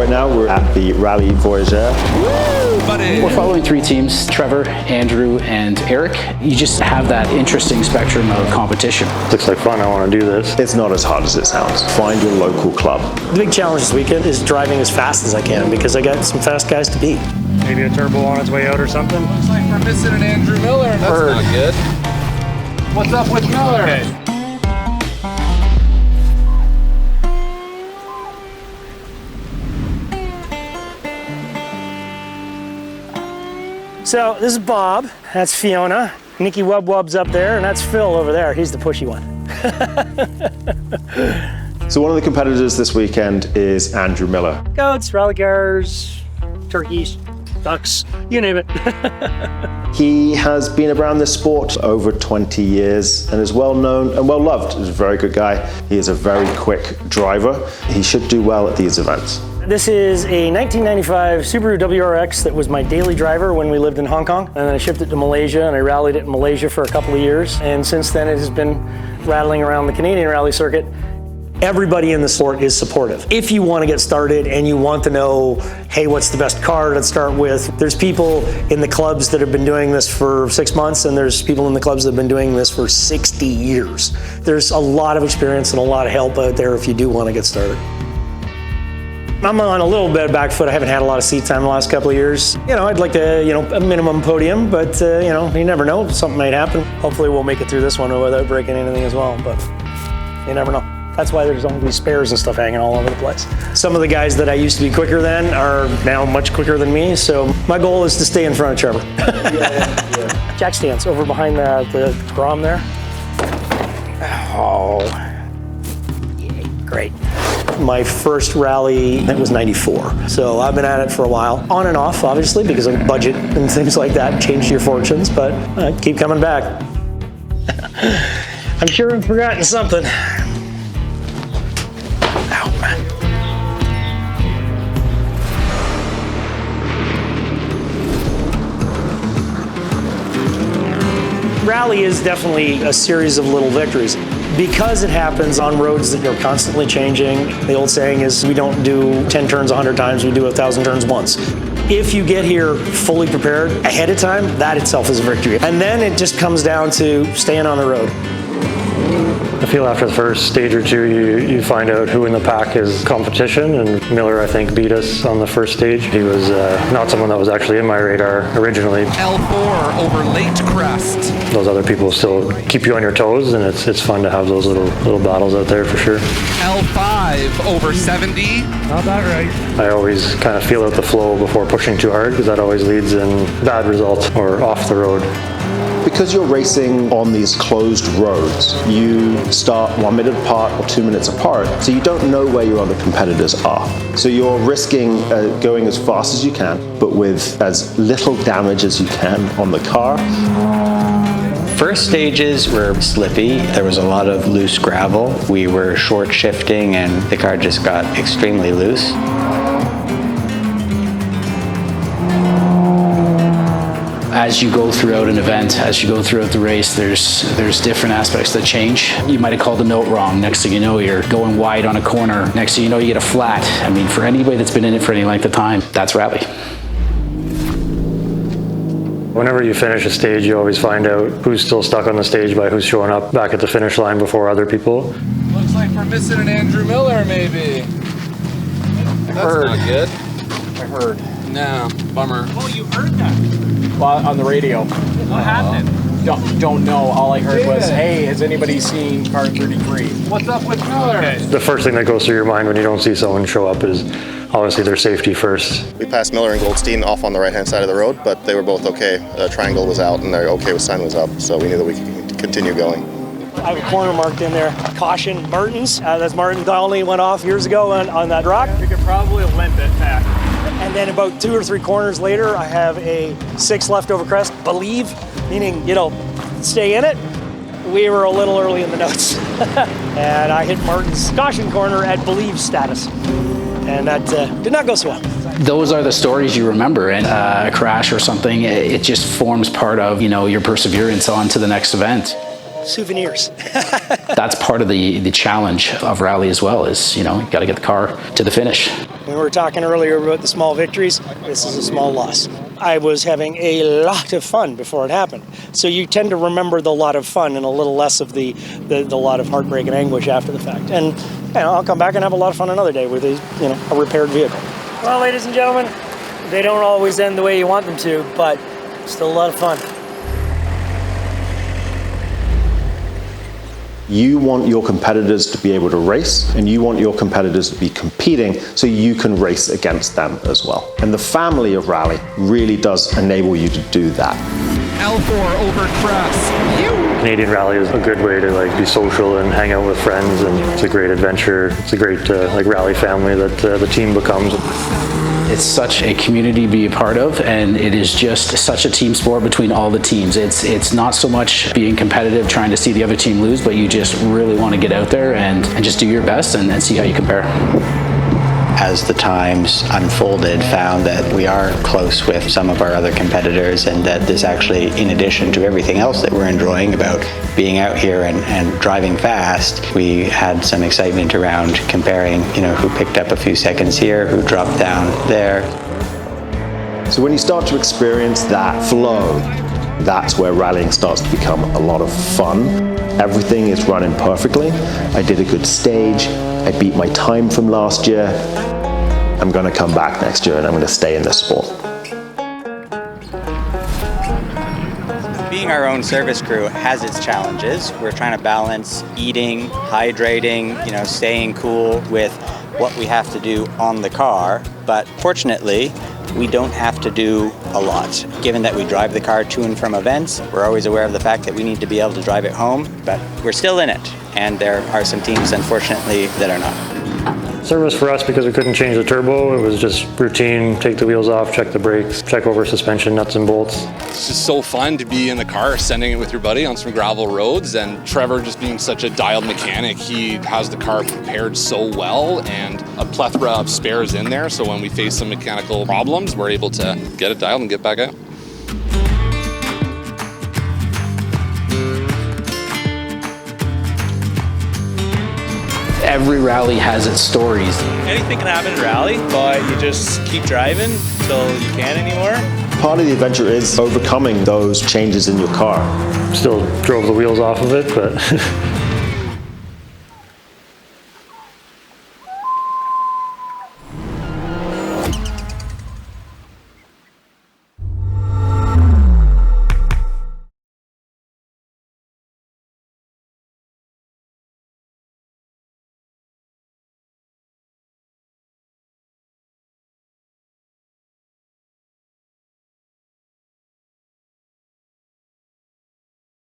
right now we're at the Rally Voyageurs. We're following three teams, Trevor, Andrew, and Eric. You just have that interesting spectrum of competition. Looks like fun, I want to do this. It's not as hard as it sounds. Find your local club. The big challenge this weekend is driving as fast as I can because I got some fast guys to beat. Maybe a turbo on its way out or something. Looks like we're missing an Andrew Miller. That's not good. What's up with Miller? Okay. So this is Bob, that's Fiona, Nikki Wub's up there, and that's Phil over there. He's the pushy one. So one of the competitors this weekend is Andrew Miller. Goats, rally cars, turkeys, ducks, you name it. He has been around this sport for over 20 years and is well known and well loved. He's a very good guy. He is a very quick driver. He should do well at these events. This is a 1995 Subaru WRX that was my daily driver when we lived in Hong Kong. And then I shipped it to Malaysia and I rallied it in Malaysia for a couple of years. And since then it has been rattling around the Canadian rally circuit. Everybody in the sport is supportive. If you want to get started and you want to know, hey, what's the best car to start with? There's people in the clubs that have been doing this for 6 months and there's people in the clubs that have been doing this for 60 years. There's a lot of experience and a lot of help out there if you do want to get started. I'm on a little bit of back foot. I haven't had a lot of seat time the last couple of years. You know, I'd like to, a minimum podium, but you never know. Something might happen. Hopefully we'll make it through this one without breaking anything as well, but you never know. That's why there's all these spares and stuff hanging all over the place. Some of the guys that I used to be quicker than are now much quicker than me, so my goal is to stay in front of Trevor. Yeah. Jack stands over behind the Grom there. Oh, yeah, great. My first rally, it was 94. So I've been at it for a while. On and off, obviously, because of budget and things like that, change your fortunes, but I keep coming back. I'm sure I've forgotten something. Ow, man. Rally is definitely a series of little victories. Because it happens on roads that are constantly changing, the old saying is we don't do 10 turns 100 times, we do 1,000 turns once. If you get here fully prepared ahead of time, that itself is a victory. And then it just comes down to staying on the road. I feel after the first stage or two, you find out who in the pack is competition, and Miller, I think, beat us on the first stage. He was not someone that was actually in my radar originally. L4 over late crest. Those other people still keep you on your toes, and it's fun to have those little battles out there for sure. L5 over 70. Not that right. I always kind of feel out the flow before pushing too hard, because that always leads in bad results or off the road. Because you're racing on these closed roads, you start 1 minute apart or 2 minutes apart, so you don't know where your other competitors are. So you're risking going as fast as you can, but with as little damage as you can on the car. First stages were slippy. There was a lot of loose gravel. We were short shifting and the car just got extremely loose. As you go throughout an event, as you go throughout the race, there's different aspects that change. You might have called a note wrong. Next thing you know, you're going wide on a corner. Next thing you know, you get a flat. I mean, for anybody that's been in it for any length of time, that's rally. Whenever you finish a stage, you always find out who's still stuck on the stage by who's showing up back at the finish line before other people. Looks like we're missing an Andrew Miller, maybe. That's not good. I heard. No, bummer. Oh, you heard that? Well, on the radio. What happened? Don't know. All I heard was, hey, has anybody seen car 33? What's up with Miller? Okay. The first thing that goes through your mind when you don't see someone show up is obviously their safety first. We passed Miller and Goldstein off on the right-hand side of the road, but they were both okay. The triangle was out and their okay with sign was up, so we knew that we could continue going. I have a corner marked in there. Caution, Martins. That's Martin Donnelly went off years ago on that rock. We could probably limp it back. And then about 2 or 3 corners later, I have a 6 left over crest, believe, meaning, stay in it. We were a little early in the notes. And I hit Martin's caution corner at believe status. And that did not go so well. Those are the stories you remember, and a crash or something, it just forms part of, your perseverance on to the next event. souvenirs. That's part of the challenge of rally as well, is, you got to get the car to the finish. We were talking earlier about the small victories. This is a small loss. I was having a lot of fun before it happened. So you tend to remember the lot of fun and a little less of the lot of heartbreak and anguish after the fact. And I'll come back and have a lot of fun another day with a repaired vehicle. Well, ladies and gentlemen, they don't always end the way you want them to, but still a lot of fun. You want your competitors to be able to race, and you want your competitors to be competing so you can race against them as well. And the family of rally really does enable you to do that. L4 over crest. Canadian rally is a good way to be social and hang out with friends, and it's a great adventure. It's a great rally family that the team becomes. It's such a community to be a part of, and it is just such a team sport between all the teams. It's not so much being competitive, trying to see the other team lose, but you just really want to get out there and just do your best and see how you compare. As the times unfolded, found that we are close with some of our other competitors, and that this actually, in addition to everything else that we're enjoying about being out here and driving fast, we had some excitement around comparing, who picked up a few seconds here, who dropped down there. So when you start to experience that flow, that's where rallying starts to become a lot of fun. Everything is running perfectly. I did a good stage. I beat my time from last year. I'm going to come back next year and I'm going to stay in this sport. Being our own service crew has its challenges. We're trying to balance eating, hydrating, staying cool with what we have to do on the car. But fortunately, we don't have to do a lot. Given that we drive the car to and from events, we're always aware of the fact that we need to be able to drive it home, but we're still in it. And there are some teams, unfortunately, that are not. Service for us, because we couldn't change the turbo, it was just routine, take the wheels off, check the brakes, check over suspension, nuts and bolts. It's just so fun to be in the car, sending it with your buddy on some gravel roads, and Trevor just being such a dialed mechanic, he has the car prepared so well and a plethora of spares in there, so when we face some mechanical problems, we're able to get it dialed and get back out. Every rally has its stories. Anything can happen in rally, but you just keep driving until you can't anymore. Part of the adventure is overcoming those changes in your car. Still drove the wheels off of it, but